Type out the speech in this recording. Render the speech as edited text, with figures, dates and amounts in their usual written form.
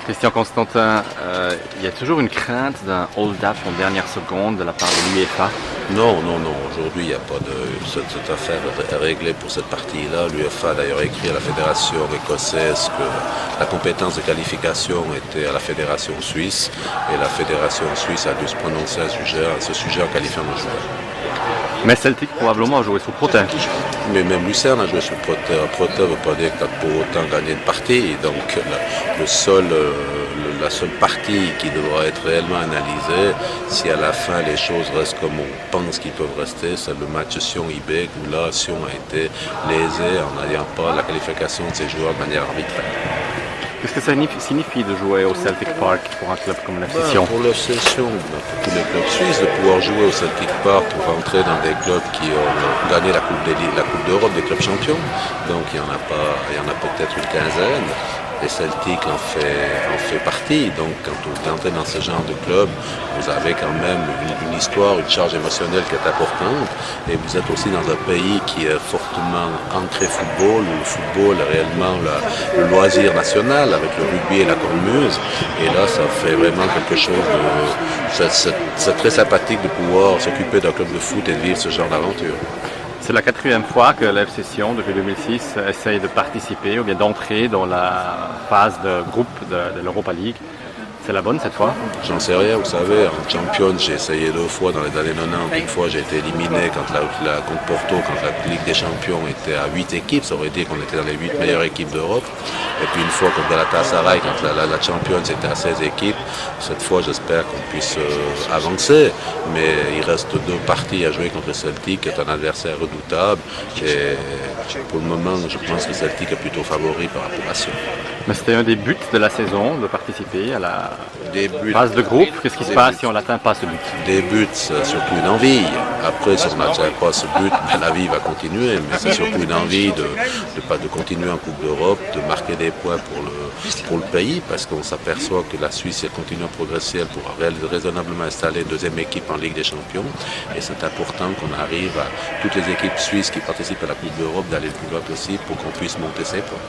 Christian Constantin, il y a toujours une crainte d'un hold-up en dernière seconde de la part de l'UEFA. Non, non, non. Aujourd'hui, il n'y a pas de cette affaire réglée pour cette partie-là. L'UEFA a d'ailleurs écrit à la fédération écossaise que la compétence de qualification était à la fédération suisse et la fédération suisse a dû se prononcer à ce sujet en qualifiant nos joueurs. Mais Celtic probablement a joué sous protège. Mais même Lucerne a joué sous protège. Protège ne veut pas dire que tu as pour autant gagné une partie. Donc la seule partie qui devra être réellement analysée, si à la fin les choses restent comme on pense qu'ils peuvent rester, c'est le match Sion-Ibek où là Sion a été lésé en n'ayant pas la qualification de ses joueurs de manière arbitraire. Qu'est-ce que ça signifie de jouer au Celtic Park pour un club comme la Session? Pour la Session, pour tous les clubs suisses, de pouvoir jouer au Celtic Park pour rentrer dans des clubs qui ont gagné la Coupe d'Europe des clubs champions. Donc il y en a peut-être une quinzaine. Et Celtic en fait partie. Donc quand vous entrez dans ce genre de club, vous avez quand même une histoire, une charge émotionnelle qui est importante. Et vous êtes aussi dans un pays qui est fortement ancré football, où le football est réellement le loisir national avec le rugby et la cornemuse. Et là, ça fait vraiment quelque chose de... C'est très sympathique de pouvoir s'occuper d'un club de foot et de vivre ce genre d'aventure. C'est la 4e fois que l'F Session, depuis 2006, essaye de participer ou bien d'entrer dans la phase de groupe de l'Europa League. C'est la bonne cette fois? J'en sais rien, vous savez, en champion, j'ai essayé 2 fois dans les années 90. Une fois, j'ai été éliminé contre Porto, quand la Ligue des Champions était à 8 équipes. Ça aurait dit qu'on était dans les 8 meilleures équipes d'Europe. Et puis une fois contre Galatasaray, quand la Champions était à 16 équipes. Cette fois, j'espère qu'on puisse avancer. Mais il reste 2 parties à jouer contre le Celtic, qui est un adversaire redoutable. Et pour le moment, je pense que le Celtic est plutôt favori par rapport à ça. Mais c'était un des buts de la saison, de participer à la phase de groupe. Qu'est-ce qui se passe si on n'atteint pas ce but? Des buts, c'est surtout une envie. Après, si on n'atteint pas ce but, la vie va continuer. Mais c'est surtout une envie de continuer en Coupe d'Europe, de marquer des points pour le pays, parce qu'on s'aperçoit que la Suisse continue à progresser, elle pourra raisonnablement installer une 2e équipe en Ligue des Champions. Et c'est important qu'on arrive à toutes les équipes suisses qui participent à la Coupe d'Europe d'aller le plus loin possible pour qu'on puisse monter ses points.